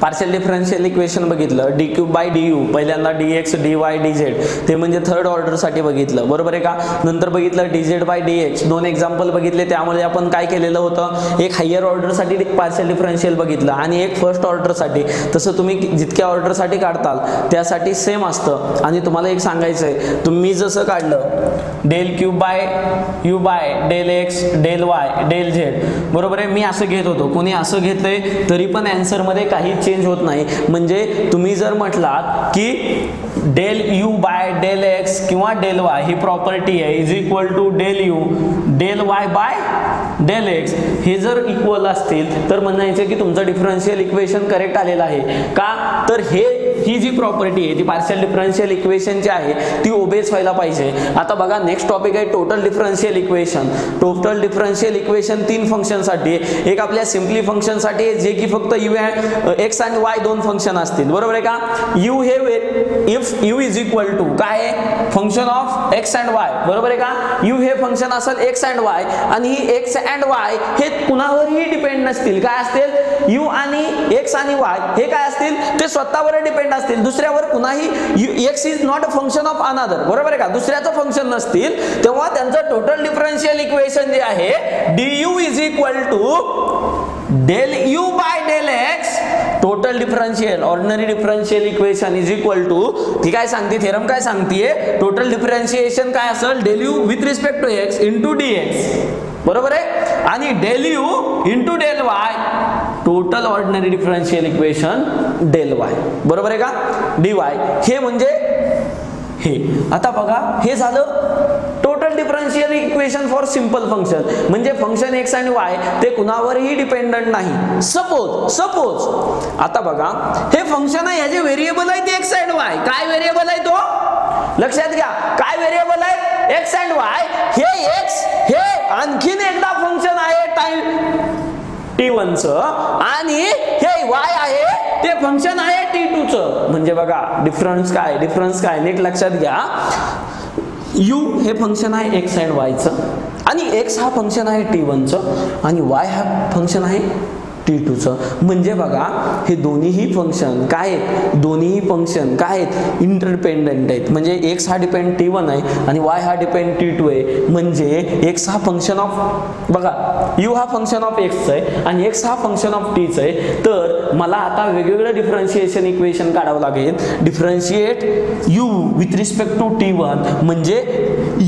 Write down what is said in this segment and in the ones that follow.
Partial differential equation बघितलं, D cube by D U, पहिल्यांदा D X D Y D Z, ते म्हणजे third ऑर्डरसाठी बघितलं, बरोबर आहे का. नंतर बघितलं d z by d x, दोन एक्झाम्पल बघितले, त्यामुळे आपण काय केलेलं होतं, एक हायर ऑर्डरसाठी पार्शियल डिफरन्शियल बघितलं आणि एक फर्स्ट ऑर्डरसाठी. तसं तुम्ही जितक्या ऑर्डरसाठी काढताल त्यासाठी सेम असतं. आणि तुम्हाला एक सांगायचं आहे, तुम्ही जसं काढलं del cube by u by del x del y del z, बरोबर आहे, मी असं घेत होतो, कोणी असं घेतलंय तरी पण आन्सर मध्ये काही चेंज होत नाही. म्हणजे तुम्ही जर म्हटलात की del u by del x किंवा डेल वाय ही प्रॉपर्टी आहे is equal to del u del y by del x, हे जर इक्वल असतील तर म्हणायचं की तुमचं डिफरन्शियल इक्वेशन करेक्ट आलेलं आहे. का तर ही जी प्रॉपर्टी आहे ती पार्शियल डिफरन्शियल इक्वेशनची आहे ती ओबेस व्हायला पाहिजे. आता बघा नेक्स्ट टॉपिक आहे total differential equation. Total differential equation तीन फंक्शनसाठी, एक आपल्या सिम्पली फंक्शनसाठी जे की फक्त यू एक्स आणि वाय दोन फंक्शन असतील, बरोबर आहे का. यू हे if U is equal to काय function of X and Y, बरोबर आहे का. यू हे फंक्शन असेल एक्स अँड वाय आणि ही एक्स अँड वाय हे कुणावरही डिपेंड नसतील, काय असतील यू आणि एक्स आणि वाय हे काय असतील ते स्वतःवर डिपेंड असतील, दुसऱ्यावर कुणाही x is not a function of another, बरोबर आहे का, दुसऱ्याचं फंक्शन नसतील, तेव्हा त्यांचं टोटल डिफरन्शियल इक्वेशन जे आहे d u is equal to del u by del x total differential ordinary differential equation is equal to, ती काय सांगते थेरम काय सांगते, टोटल डिफरन्शिएशन काय असेल del u with respect to x into d x, बरोबर आहे, आणि del u into del y total ordinary differential equation del y, बरोबर आहे का, डी वाय हे म्हणजे हे. आता बघा हे झालं total differential equation for simple function, म्हणजे फंक्शन एक्स आणि वाय ते कुणावरही डिपेंडंट नाही. सपोज आता बघा हे फंक्शन आहे, याचे व्हेरिएबल आहे ते एक्स अँड वाय, काय व्हेरिएबल आहे तो लक्षात घ्या, काय व्हेरिएबल आहे एक्स अँड वाय, हे एक्स हे आणखीन एकदा फंक्शन आहे टाइम t1 चं आणि हे y आहे ते फंक्शन आहे t2 चं. म्हणजे बघा डिफरन्स काय नीट लक्षात घ्या, u हे फंक्शन आहे x अँड y चं आणि x हा फंक्शन आहे t1 चं आणि y हा फंक्शन आहे t2 चं. म्हणजे बघा हे दोन्हीही फंक्शन काय आहेत, दोन्हीही फंक्शन काय आहेत इंटरडिपेंडंट आहेत. म्हणजे x हा डिपेंड t1 आहे आणि y हा डिपेंड t2 आहे. म्हणजे x हा फंक्शन ऑफ बघा u हा फंक्शन ऑफ x आहे आणि x हा फंक्शन ऑफ t च आहे. तर मला आता वेगवेगळं डिफरन्शिएशन इक्वेशन काढावं लागेल. Differentiate u with respect to t1, म्हणजे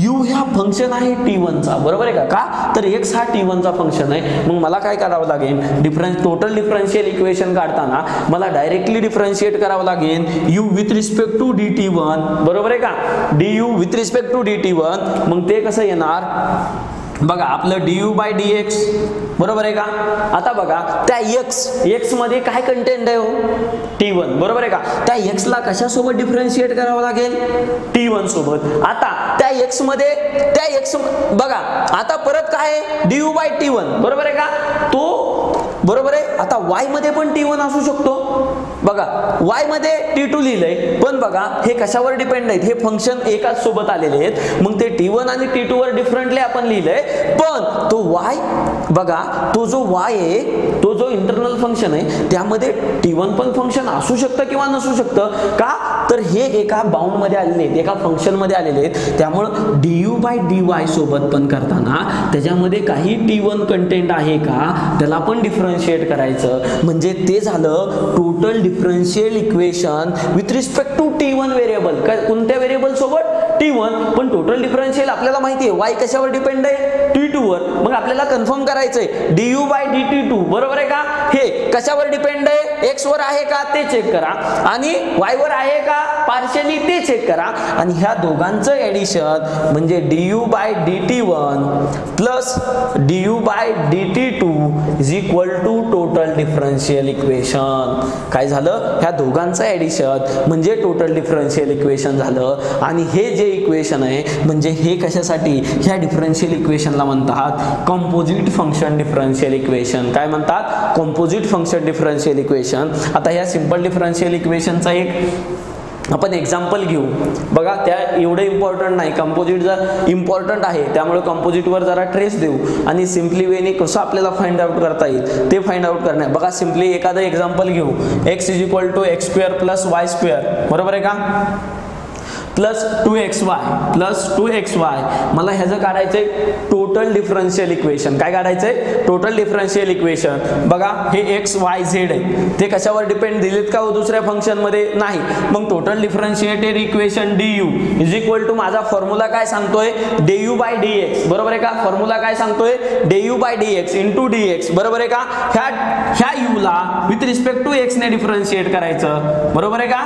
u हा फंक्शन आहे t1 चा, बरोबर आहे का, तर x हा t1 चा फंक्शन आहे. मग मला काय करावं लागेल, टोटल डिफरन्शियल इक्वेशन काढताना मला डायरेक्टली डिफरन्शिएट करावं लागेल u with respect to dt1, बरोबर आहे का, du with respect to dt1. मग ते कसं येणार बघा आपलं du बाय dx, बरोबर आहे का. आता बघा त्या x मध्ये काय कंटेंट आहे हो t1, बरोबर आहे का, त्या x ला कशासोबत डिफरन्शिएट करावं लागेल t1 सोबत. आता त्या x मध्ये बघा आता परत काय आहे du बाय t1, बरोबर आहे का, तो बरोबर आहे. आता y मध्ये पण t1 असू शकतो, बघा y मध्ये t2 लिहिलंय, पण बघा हे कशावर डिपेंड आहेत, हे फंक्शन एकाच सोबत आलेले आहेत. मग ते t1 आणि t2 वर डिफरंटली आपण लिहिलंय, पण तो y बघा तो जो y आहे तो जो इंटरनल फंक्शन आहे त्यामध्ये t1 पण फंक्शन असू शकतं किंवा नसू शकतं. का तर हे एका बाउंड मध्ये आलेले आहेत, एका फंक्शन मध्ये आलेले आहेत. त्यामुळे du बाय dy सोबत पण करताना त्याच्यामध्ये काही t1 कंटेंट आहे का त्याला पण डिफरन्शिएट करायचं. म्हणजे ते झालं total differential equation with respect to t1 variable. कोणत्या व्हेरिएबल सोबत t1, पण टोटल डिफरन्शियल आपल्याला माहिती आहे y कशावर डिपेंड आहे t2 वर. मग आपल्याला कन्फर्म करायचंय du बाय dt2, बरोबर आहे का, हे कशावर डिपेंड आहे x वर आहे का ते चेक करा आणि y वर आहे का पार्शियली ते चेक करा. आणि ह्या दोघांचं ऍडिशन म्हणजे du by dt1 plus du by dt2 is equal to total differential equation. काय झालं, ह्या दोघांचं ऍडिशन म्हणजे टोटल डिफरन्शियल इक्वेशन झालं. आणि हे जे इक्वेशन आहे म्हणजे हे कशासाठी, ह्या डिफरन्शियल इक्वेशनला म्हणतात कंपोजिट फंक्शन डिफरन्शियल इक्वेशन. काय म्हणतात, कंपोजिट फंक्शन डिफरन्शियल इक्वेशन. आता ह्या सिंपल डिफरन्शियल इक्वेशनचा एक आपण एक्झाम्पल घेऊ बघा. त्या एवढं इम्पॉर्टंट नाही, कंपोजिट जर इम्पॉर्टंट आहे त्यामुळे कंपोजिटवर जरा ट्रेस देऊ आणि सिम्पली वेने कसं आपल्याला फाइंड आउट करता येईल ते फाइंड आउट करणार. बघा सिम्पली एखादं एक्झाम्पल घेऊ. x = x² + y², बरोबर आहे का, प्लस 2xy मला ह्याचं काढायचंय टोटल डिफरन्शियल इक्वेशन. काय काढायचंय? Total differential equation. बघा हे x y z आहे, ते कशावर डिपेंड दिलेत का हो दुसऱ्या फंक्शन मध्ये? नाही. मग टोटल डिफरन्शिएटेड इक्वेशन du माझा फॉर्म्युला काय सांगतोय? du/dx, बरोबर आहे का. फॉर्म्युला काय सांगतोय? du/dx × dx, बरोबर आहे का. ह्या u ला विथ रिस्पेक्ट टू x ने डिफरन्शिएट करायचं, बरोबर आहे का.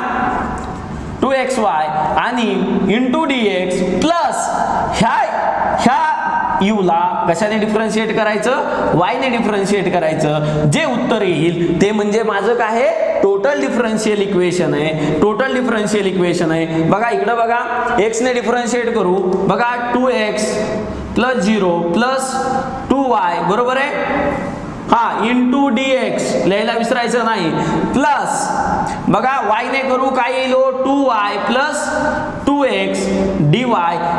2xy आणि इंटू dx प्लस ह्या u ला कशाने डिफरन्शिएट करायचं? y ने डिफरन्शिएट करायचं. जे उत्तर येईल ते म्हणजे माझं काय आहे? टोटल डिफरन्शियल इक्वेशन आहे. टोटल डिफरन्शियल इक्वेशन आहे. बघा इकडे बघा, x ने डिफरन्शिएट करू. बघा 2x + 0 + 2y, बरोबर आहे. हा इंटू dx लिहायला विसरायचं नाही. प्लस बघा y ने करू काय येईल? 2y + 2x dy.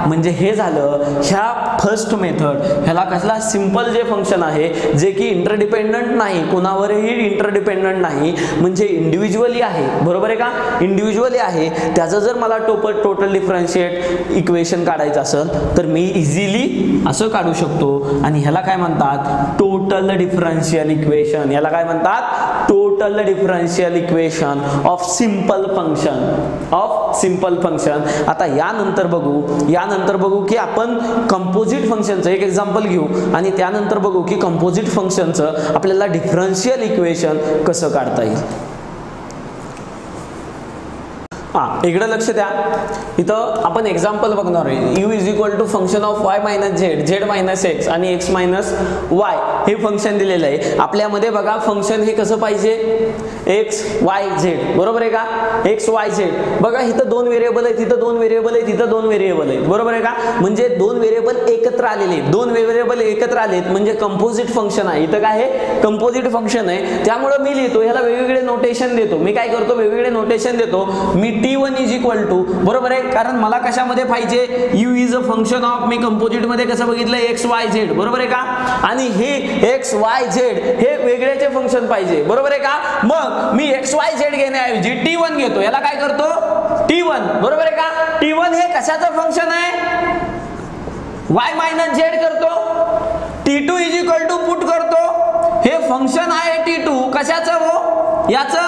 म्हणजे हे झालं ह्या फर्स्ट मेथड. ह्याला कसला सिंपल जे फंक्शन आहे जे की इंटरडिपेंडंट नाही, कोणावरही इंटरडिपेंडंट नाही, म्हणजे इंडिव्हिज्युअली आहे, बरोबर आहे का. इंडिव्हिज्युअली आहे. त्याचं जर मला टोटल डिफरन्शिएट इक्वेशन काढायचं असेल तर मी इझिली असं काढू शकतो. आणि ह्याला काय म्हणतात? Total differential equation. याला काय म्हणतात? Total differential equation of simple function. आता यानंतर बघू की आपण कंपोजिट फंक्शनचं एक एक्झाम्पल घेऊ आणि त्यानंतर बघू की कंपोजिट फंक्शनचं आपल्याला डिफरन्शियल इक्वेशन कसं काढता येईल. इकडे लक्ष द्या. इथं आपण एक्झाम्पल बघणार आहे. u = function of y - z, z - x आणि x - y हे फंक्शन दिलेलं आहे आपल्यामध्ये. बघा फंक्शन हे कसं पाहिजे? x y z, बरोबर आहे का. x y z. बघा इथं 2 व्हेरिएबल आहेत, तिथं 2 व्हेरिएबल आहेत, तिथं 2 व्हेरिएबल आहेत, बरोबर आहे का. म्हणजे 2 व्हेरिएबल एकत्र आलेले आहेत. 2 व्हेरिएबल एकत्र आलेत म्हणजे कंपोजिट फंक्शन आहे. इथं काय आहे? कंपोजिट फंक्शन आहे. त्यामुळे मी लिहितो ह्याला वेगवेगळे नोटेशन देतो. मी काय करतो? वेगवेगळे नोटेशन देतो. मी t1 = बरोबर आहे, कारण मला कशामध्ये पाहिजे? u is a function of, me composite मध्ये कसं बघितलं? x y z, बरोबर आहे का. आणि हे x y z हे वेगळेचे फंक्शन पाहिजे, बरोबर आहे का. मग मी x y z घेण्याऐवजी t1 घेतो. याला काय करतो? t1, बरोबर आहे का. t1 हे कशाचं फंक्शन आहे? y - z करतो. t2 = पुट करतो. हे फंक्शन आहे t2 कशाचं हो? याचं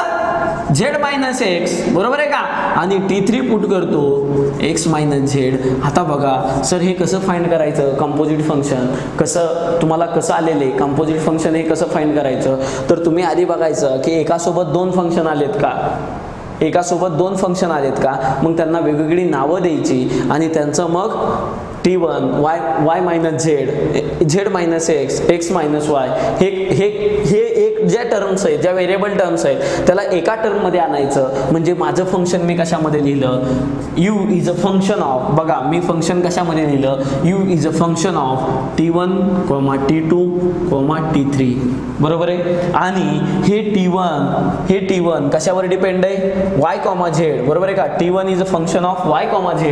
z - x, बरोबर आहे का. आणि t3 पुट करतो x - z. आता बघा सर हे कसं फाइंड करायचं? कंपोजिट फंक्शन कसं तुम्हाला कसं आलेले कंपोजिट फंक्शन हे कसं फाइंड करायचं? तर तुम्ही आधी बघायचं की एकासोबत 2 फंक्शन आलेत का. मग त्यांना वेगवेगळी नावं द्यायची आणि त्यांचं मग t1 y - z, z - x, x - y हे एक ज्या टर्म्स आहेत, ज्या व्हेरिएबल टर्म्स आहेत त्याला एका टर्म मध्ये आणायचं. म्हणजे माझं फंक्शन मी कशामध्ये लिहिलं? u is a function of. बघा मी फंक्शन कशामध्ये लिहिलं? u is a function of t1, t2, t3, बरोबर आहे. आणि हे t1 कशावर डिपेंड आहे? y, z, बरोबर आहे का. t1 is a function of y, z,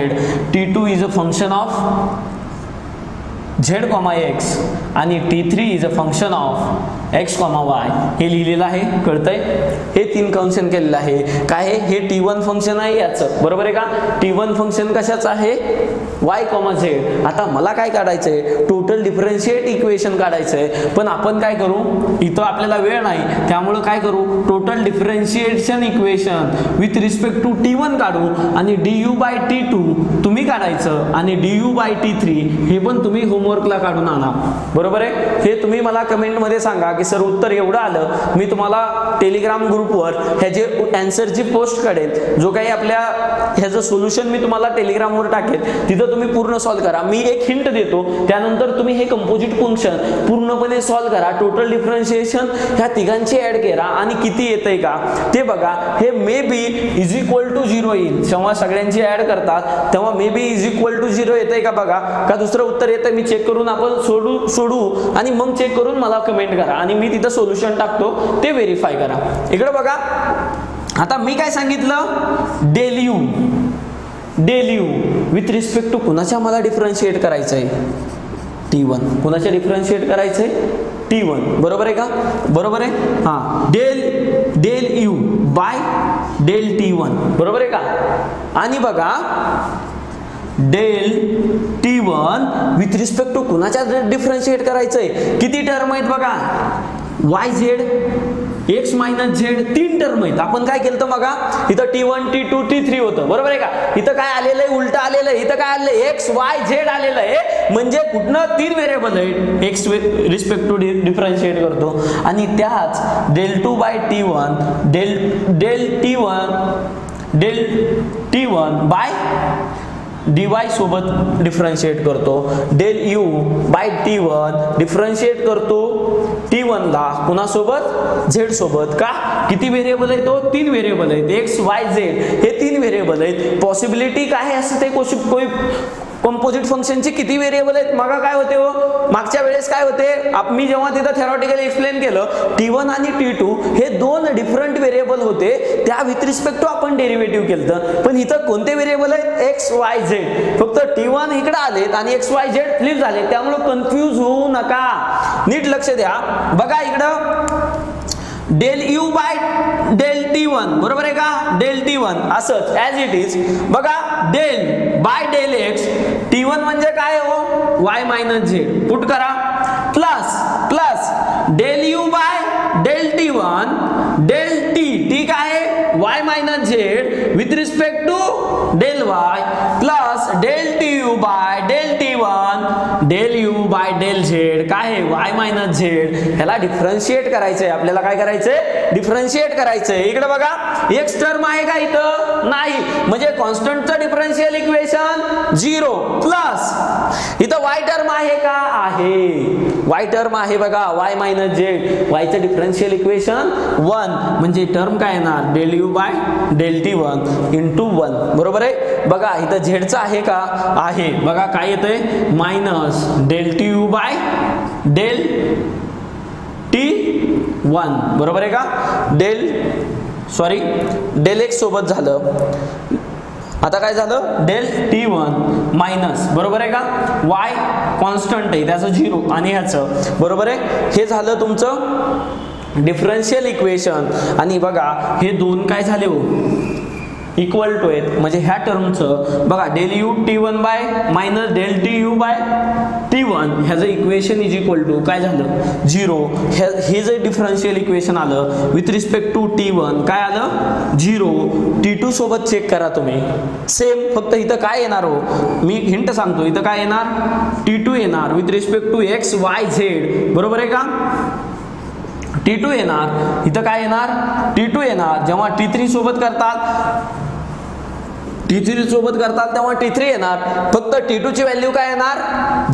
t2 is a function of z, x आणि t3 is a function of x, y. हे लिहिलेलं आहे, कळतंय. हे 3 फंक्शन केलेलं आहे. काय आहे? हे t1 फंक्शन आहे याचं, बरोबर आहे का. t1 फंक्शन कशाचं आहे? y, z. आता मला काय काढायचंय? टोटल डिफरन्शिएट इक्वेशन काढायचंय. पण आपण काय करू? इथं आपल्याला वेळ नाही त्यामुळे काय करू? Total differentiation equation with respect to t1 काढू आणि du/t2 तुम्ही काढायचं आणि du/t3 हे पण तुम्ही होमवर्कला काढून आणा, बरोबर आहे. हे तुम्ही मला कमेंट मध्ये सांगा की सर उत्तर एवढं आलं. मी तुम्हाला टेलिग्राम ग्रुपवर ह्याचे आन्सरची पोस्ट करेल. जो काही आपल्या ह्याचं सोल्युशन मी तुम्हाला टेलिग्रामवर टाकेल, तिथं तुम्ही पूर्ण सॉल्व्ह करा. मी एक हिंट देतो, त्यानंतर तुम्ही हे कंपोजिट फंक्शन पूर्णपणे सॉल्व्ह करा. टोटल डिफरन्शिएशन ह्या तिघांची ऍड करा आणि किती येतंय का ते बघा. हे मे बी = 0 येईल. जेव्हा सगळ्यांची ऍड करतात तेव्हा मे बी = 0 येतंय का बघा. का दुसरं उत्तर येतंय मी चेक करून आपण सोडू आणि मग चेक करून मला कमेंट करा आणि मी तिथं सोल्युशन टाकतो, ते व्हेरीफाय करा. इकडे बघा आता मी काय सांगितलं, del u with respect to कुणाच्या मला डिफरन्शिएट करायचं आहे, T1. कुणाच्या डिफरन्शिएट करायचं आहे, T1. बरोबर आहे का, बरोबर आहे. हा, del u by del T1. बरोबर आहे का. आणि बघा del T1 with respect to कुणाच्या डिफरन्शिएट करायचंय, किती टर्म आहेत बघा, YZ x minus z 3 term आहेत. आपण काय केलं बघा, इथं T1 T2 T3 होतं. बरोबर आहे का. इथं काय आलेलं आहे, उलट आलेलं आहे. इथं काय आलेलं आहे, x y z आलेलं आहे. म्हणजे कुठनं 3 व्हेरिएबल आहेत, x रिस्पेक्ट टू डिफरन्शिएट करतो. आणि त्याच del 2 by T1 del T1 by dy सोबत डिफरन्शिएट करतो. Del u by T1 differentiate करतो T1 ला कुणासोबत, z सोबत. का, किती व्हेरिएबल आहे तो, 3 व्हेरिएबल आहेत, x y z हे 3 व्हेरिएबल आहेत. पॉसिबिलिटी काय असते, कोई कंपोजिट फंक्शनची किती व्हेरिएबल आहेत. मग काय होते हो, मागच्या वेळेस काय होते, मी जेव्हा तिथं थेरॉटिकली एक्सप्लेन केलं, T1 आणि T2 हे 2 डिफरंट व्हेरिएबल होते, त्या विथ रिस्पेक्ट टू आपण डेरिव्हेटिव्ह केलं. पण इथं कोणते व्हेरिएबल आहेत, x y z. फक्त T1 इकडे आलेत आणि x y z फ्लिप झाले, त्यामुळे कन्फ्यूज होऊ नका, नीट लक्ष द्या. बघा इकडं del u by del T1. बरोबर आहे का, डेल T1 असंच ॲज इट इज. बघा del by del x, T1 म्हणजे काय हो, y मायनस झेड, पुट करा, plus del u by del T1 del t काय आहे, y minus z with respect to del y plus del TU by del T1 del u by del z काय आहे, y minus z. ह्याला differentiate करायचंय आपल्याला, काय करायचंय, differentiate करायचंय. इकडे बघा x टर्म आहे का, इथं नाही, म्हणजे कॉन्स्टंटचं डिफरन्शियल इक्वेशन 0 प्लस इथं y टर्म आहे का, आहे, y टर्म आहे बघा, y मायनस झेड, y चं डिफरन्शियल इक्वेशन 1 म्हणजे टर्म काय येणार, del u by del T1 into 1. बरोबर आहे. बघा इथं झेडचं आहे का, आहे. बघा काय येतंय, minus del TU by del T1. बरोबर आहे का, डेल x सोबत झालं. आता काय झालं, डेल T1 मायनस, बरोबर आहे का, y कॉन्स्टंट आहे त्याचं 0 आणि ह्याचं. बरोबर आहे. हे झालं तुमचं डिफरन्शियल इक्वेशन. आणि बघा हे 2 काय झाले हो, इक्वल टू आहेत, म्हणजे ह्या टर्मचं बघा del u T1 by minus del TU by T1 ह्याचं इक्वेशन इज इक्वल टू काय झालं, 0. हे जे डिफरन्शियल इक्वेशन आलं विथ रिस्पेक्ट टू T1 काय आलं, 0. T2 सोबत चेक करा तुम्ही, सेम, फक्त इथं काय येणार हो, मी हिंट सांगतो, इथं काय येणार, T2 येणार with respect to x y z. बरोबर आहे का, T2 येणार, इथं काय येणार, T2 येणार. जेव्हा T3 सोबत करतात तेव्हा T3 येणार. फक्त T2 ची व्हॅल्यू काय येणार,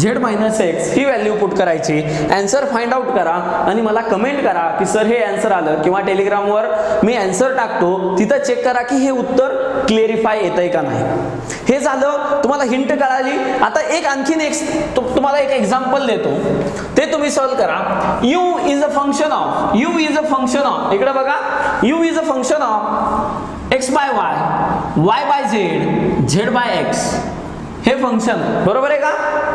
z मायनस x ही व्हॅल्यू पुट करायची. आन्सर फाइंड आउट करा आणि मला कमेंट करा की सर हे आन्सर आलं, किंवा टेलिग्रामवर मी आन्सर टाकतो, तिथं चेक करा की हे उत्तर क्लिअरिफाय येतंय का नाही. हे झालं, तुम्हाला हिंट कळाली. आता आणखीन एक तुम्हाला एक एक्झाम्पल देतो, ते तुम्ही सॉल्व करा. u is a function of इकडे बघा, u is a function of x by y, y by z, z by x हे फंक्शन. बरोबर आहे का.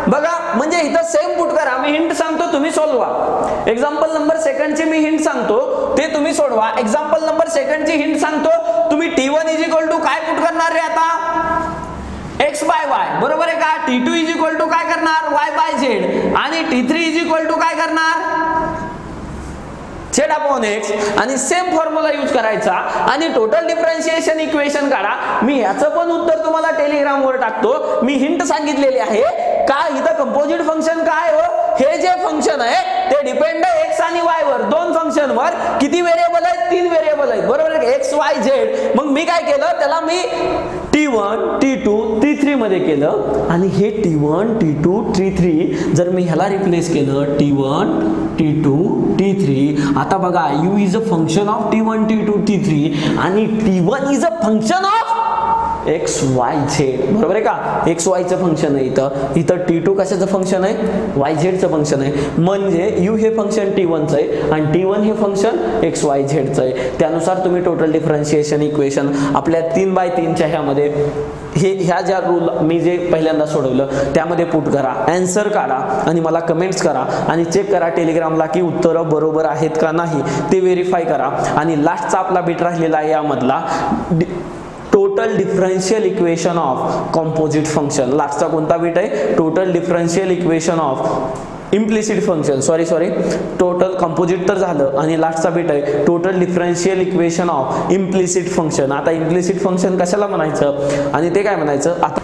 बघा म्हणजे इथं सेम पुट करा, मी हिंट सांगतो तुम्ही सोडवा. एक्झाम्पल नंबर सेकंडची मी हिंट सांगतो ते तुम्ही सोडवा. एक्झाम्पल नंबर सेकंडची हिंट सांगतो, तुम्ही T1 इज इक्वल टू काय पुट करणार रे आता, x बाय y. बरोबर आहे का. T2 इज इक्वल टू काय करणार, y बाय z. आणि T3 इज इक्वल टू काय करणार, z अपॉन x. आणि सेम फॉर्म्युला यूज करायचा आणि टोटल डिफरन्शिएशन इक्वेशन काढा. मी याचं पण उत्तर तुम्हाला टेलिग्रामवर टाकतो. मी हिंट सांगितलेली आहे का, इथं कंपोजिट फंक्शन काय हो, हे जे फंक्शन आहे ते डिपेंड आहे x आणि y वर, 2 फंक्शन वर. किती व्हेरिएबल आहेत, 3 व्हेरिएबल आहेत. बरोबर आहे, x y z. मग मी काय केलं, त्याला मी T1 T2 T3 मध्ये केलं आणि हे T1 T2 T3 जर मी ह्याला रिप्लेस केलं, T1 T2 T3. आता बघा u is a function of T1 T2 T3 आणि T1 is a function of x Y Z, बरोबर आहे का? एक्स वायचं फंक्शन आहे इथं T2 कशाचं फंक्शन आहे? वाय झेडचं फंक्शन आहे. म्हणजे यू हे फंक्शन T1चं आहे आणि T1 हे फंक्शन एक्स वाय झेडचं आहे. त्यानुसार तुम्ही टोटल डिफरन्शिएशन इक्वेशन आपल्या 3x3च्या ह्यामध्ये ह्या ज्या रूल मी जे पहिल्यांदा सोडवलं त्यामध्ये पुट करा, आन्सर काढा आणि मला कमेंट्स करा आणि चेक करा टेलिग्रामला की उत्तरं बरोबर आहेत का नाही ते व्हेरीफाय करा. आणि लास्टचा आपला बीट राहिलेला आहे यामधला total differential equation of composite function. लास्टचा कोणता बीट आहे? Total differential equation of implicit function. Sorry total composite तर झालं आणि लास्टचा बीट आहे total differential equation of implicit function. आता इम्प्लिसिट फंक्शन कशाला म्हणायचं आणि ते काय म्हणायचं आता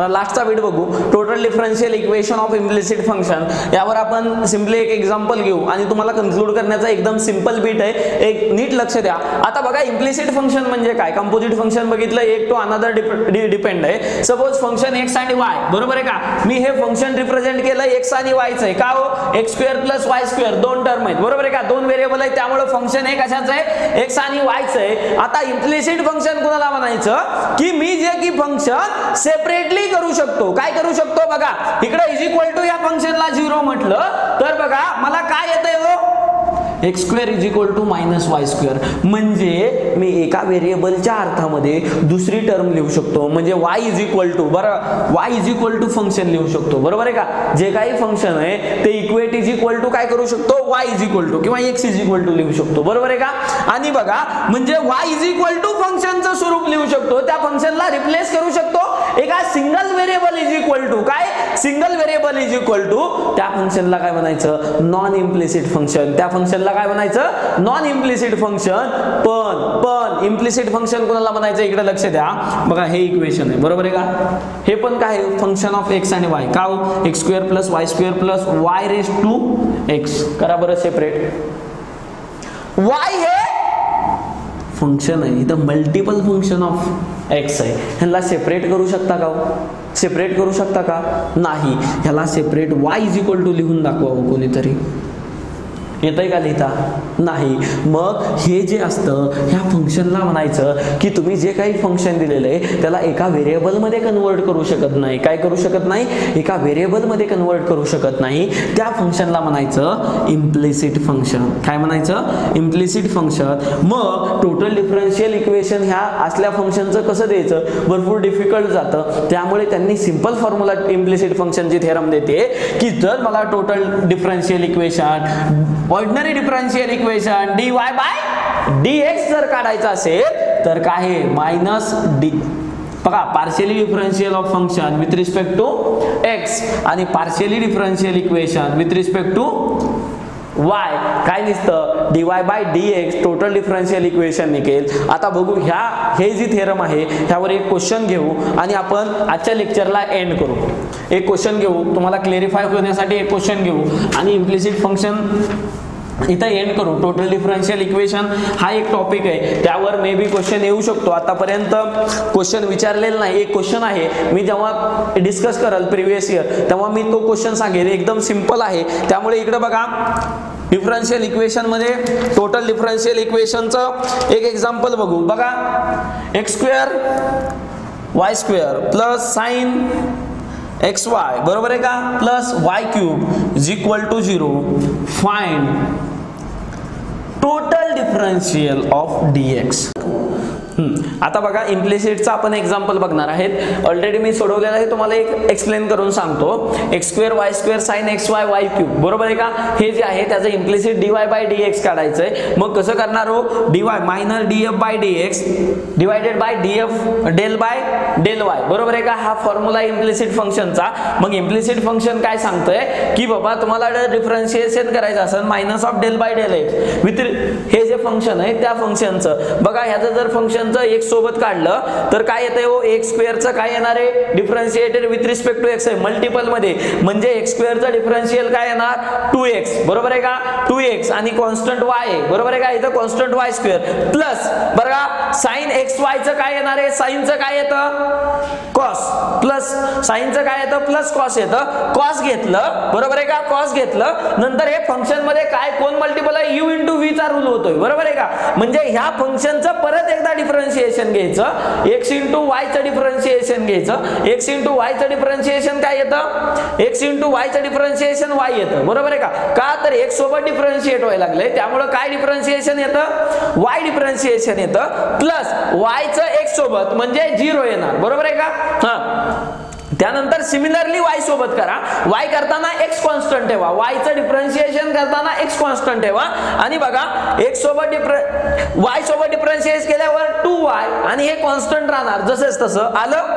लास्टचा बीट बघू. Total differential equation of implicit function यावर आपण सिम्पली एक एक्झाम्पल घेऊ आणि तुम्हाला कन्क्लूड करण्याचा एकदम सिंपल बीट आहे, एक नीट लक्ष द्या. आता बघा इम्प्लिसिट फंक्शन म्हणजे काय? कंपोजिट फंक्शन बघितलं एक टू अनदर डिपेंड आहे. सपोज फंक्शन एक्स आणि वाय, बरोबर आहे का? मी हे फंक्शन रिप्रेझेंट केलं एक्स आणि वायचं आहे. का हो? X square plus y square दोन टर्म आहेत, बरोबर आहे का? दोन व्हेरिएबल आहेत त्यामुळे फंक्शन हे कशाचं आहे? एक्स आणि वायचं आहे. आता इम्प्लिसिट फंक्शन कुणाला म्हणायचं? की मी जे की फंक्शन सेपरेटली करू शकतो. काय करू शकतो? बघा इकडे इज इक्वल टू या फंक्शनला 0 म्हटलं तर बघा मला काय येतंय हो? X square is equal to minus y square. म्हणजे मी एका व्हेरिएबलच्या अर्थामध्ये दुसरी टर्म लिहू शकतो. म्हणजे Y is equal to y is equal to function लिहू शकतो, बरोबर आहे का? जे काही फंक्शन आहे ते इक्वेट इज इक्वल टू काय करू शकतो? वाय इज इक्वल टू किंवा एक्स इज इक्वल टू लिहू शकतो, बरोबर आहे का? आणि बघा म्हणजे वाय इज इक्वल टू फंक्शनचं स्वरूप लिहू शकतो. त्या फंक्शनला रिप्लेस करू शकतो एका single variable is equal to काय? Single variable is equal to त्या फंक्शनला काय म्हणायचं? Non implicit function. त्या फंक्शनला काय म्हणायचं? Non implicit function. पण इम्प्लिसिट फंक्शन कोणाला म्हणायचं? इकडे लक्ष द्या बघा हे इक्वेशन आहे, बरोबर आहे का? हे पण काय? फंक्शन ऑफ एक्स आणि वाय. का हो? X square plus y square plus y raise to x. करा बरं सेपरेट. वाय हे फंक्शन आहे, इथं मल्टिपल फंक्शन ऑफ एक्स आहे. ह्याला सेपरेट करू शकता का? सेपरेट करू शकता का? नाही. ह्याला separate y is equal to लिहून दाखवावं कोणीतरी. येतंय का लिहिता? नाही. मग हे जे असतं ह्या फंक्शनला म्हणायचं की तुम्ही जे काही फंक्शन दिलेलं आहे त्याला एका व्हेरिएबलमध्ये कन्वर्ट करू शकत नाही. काय करू शकत नाही? एका व्हेरिएबलमध्ये कन्वर्ट करू शकत नाही. त्या फंक्शनला म्हणायचं इम्प्लिसिट फंक्शन. काय म्हणायचं? Implicit function. मग टोटल डिफरन्शियल इक्वेशन ह्या असल्या फंक्शनचं कसं द्यायचं? भरपूर डिफिकल्ट जातं. त्यामुळे त्यांनी सिंपल फॉर्म्युला इम्प्लिसिट फंक्शनची थेरम देते की जर मला total differential equation ordinary differential equation dy by dx जर काढायचं असेल तर काय आहे? Minus D. बघा partially differential of function with respect to x आणि partially differential equation with respect to y काय दिसतं? dy by dx total differential equation निघेल. आता बघू हे जी थेरम आहे ह्यावर एक क्वेश्चन घेऊ आणि आपण आजच्या लेक्चरला एंड करू. एक क्वेश्चन घेऊ तुम्हाला क्लेरिफाय होण्यासाठी, एक क्वेश्चन घेऊ आणि इम्प्लिसिट फंक्शन इथं एंड करू. टोटल डिफरन्शियल इक्वेशन हा एक टॉपिक आहे, त्यावर मे बी क्वेश्चन येऊ शकतो. आतापर्यंत क्वेश्चन विचारलेला नाही. एक क्वेश्चन आहे, मी जेव्हा डिस्कस करल प्रिव्हियस इयर तेव्हा मी तो क्वेश्चन सांगेल. एकदम सिंपल आहे. त्यामुळे इकडे बघा डिफरन्शियल इक्वेशन मध्ये टोटल डिफरन्शियल इक्वेशनचं एक एक्झाम्पल बघू. बघा x square y square plus sine x y, बरोबर आहे का? Plus y cube is equal to 0. Find total differential of dx. आता बघा इम्प्लिसिटचा आपण एक्झाम्पल बघणार आहेत. ऑलरेडी मी सोडवलेलं आहे, तुम्हाला एक एक्सप्लेन करून सांगतो. X square y square sine x Y Y cube, बरोबर आहे का? हे जे आहे त्याचं इम्प्लिसिट dy बाय dx काढायचंय. मग कसं करणार हो? dy minus df by dx divided by df del by del y, बरोबर आहे का? हा फॉर्म्युला इम्प्लिसिट फंक्शनचा. मग इम्प्लिसिट फंक्शन काय सांगतोय की बाबा तुम्हाला डिफरन्शिएशन करायचं असेल minus of del by del x with हे जे फंक्शन आहे त्या फंक्शनचं. बघा ह्याचं जर फंक्शन एक्स सोबत काढलं तर काय येतंय हो? एक्स स्क्वेअरचं काय येणार आहे? Differentiated with respect to x आहे मल्टिपल मध्ये. म्हणजे एक्स स्क्वेअरचं डिफरन्शियल काय येणार? 2x, बरोबर आहे का? 2x आणि कॉन्स्टंट y आहे, बरोबर आहे का? इथं कॉन्स्टंट y स्क्वेअर प्लस बघा साइन एक्स वायचं काय येणार आहे? साइनचं काय येतं? कॉस प्लस साइनचं काय येतं? प्लस कॉस येतं. कॉस घेतलं, बरोबर आहे का? कॉस घेतलं नंतर हे फंक्शन मध्ये काय कोण मल्टिपल आहे? u इंटू v चा चा रूल होतोय, बरोबर आहे का? म्हणजे ह्या फंक्शनचं परत एकदा डिफरन्शिएशन घ्यायचं, x इंटू वायचं डिफरन्शिएशन घ्यायचं. x इंटू वायचं डिफरन्शिएशन काय येतं? x इंटू वायचं डिफरन्शिएशन y येतं, बरोबर आहे का? का तर x सोबत डिफरन्शिएट व्हायला लागलंय, त्यामुळे काय डिफरन्शिएशन येतं? y डिफरन्शिएशन येतं प्लस y चं x सोबत म्हणजे 0 येणार, बरोबर आहे का? हा, त्यानंतर सिमिलरली y सोबत करा. y करताना x कॉन्स्टंट ठेवा, y चं डिफरन्शिएशन करताना x कॉन्स्टंट ठेवा आणि बघा x सोबत y सोबत डिफरन्शिएट केल्यावर 2y आणि हे कॉन्स्टंट राहणार जसेच तसं आलं.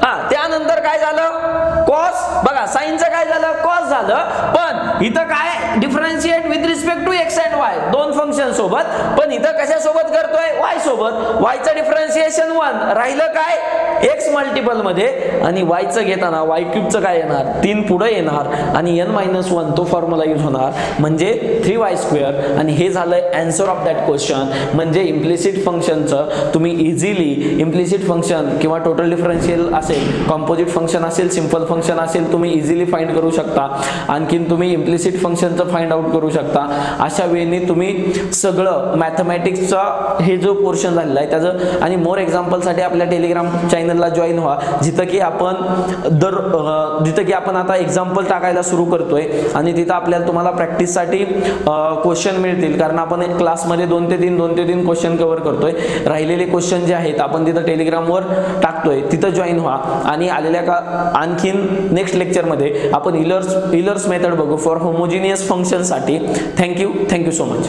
हा, त्यानंतर काय झालं? cos, बघा साइनचं काय झालं? cos झालं, पण इथं काय differentiate with respect to x and y दोन फंक्शन सोबत, पण इथं कशा सोबत करतोय? y सोबत. y चं डिफरन्शिएशन 1 राहिलं काय? x मल्टिपल मध्ये आणि y चं घेताना y क्यूबचं काय येणार? 3 पुढे येणार आणि n-1 तो फॉर्म्युला यूज होणार म्हणजे 3y² आणि हे झालं आन्सर ऑफ दॅट क्वेश्चन. म्हणजे इम्प्लिसिट फंक्शनचं तुम्ही इझिली इम्प्लिसिट फंक्शन किंवा टोटल डिफरन्शियल असेल, कॉम्पोजिट फंक्शन असेल, सिंपल फंक्शन असेल, तुम्ही इझिली फाइंड करू शकता. आणखीन तुम्ही इम्प्लिसिट फंक्शनचं फाइंड आउट करू शकता. अशा वेळी तुम्ही सगळं मॅथमॅटिक्सचा हे जो पोर्शन झालेला आहे त्याचं आणि मोर एक्झाम्पलसाठी आपल्या टेलिग्राम चॅनलला जॉईन व्हा, जिथं की आपण आता एक्झाम्पल टाकायला सुरू करतोय आणि तिथं आपल्याला तुम्हाला प्रॅक्टिससाठी क्वेश्चन मिळतील, कारण आपण एक क्लासमध्ये 2 ते 3 क्वेश्चन कव्हर करतोय. राहिलेले क्वेश्चन जे आहेत आपण तिथं टेलिग्रामवर टाकतोय, तिथं जॉईन व्हा. आणि आलेल्या आणखीन नेक्स्ट लेक्चरमध्ये आपण इलर्स मेथड बघू फॉर होमोजिनियस फंक्शनसाठी. Thank you so much.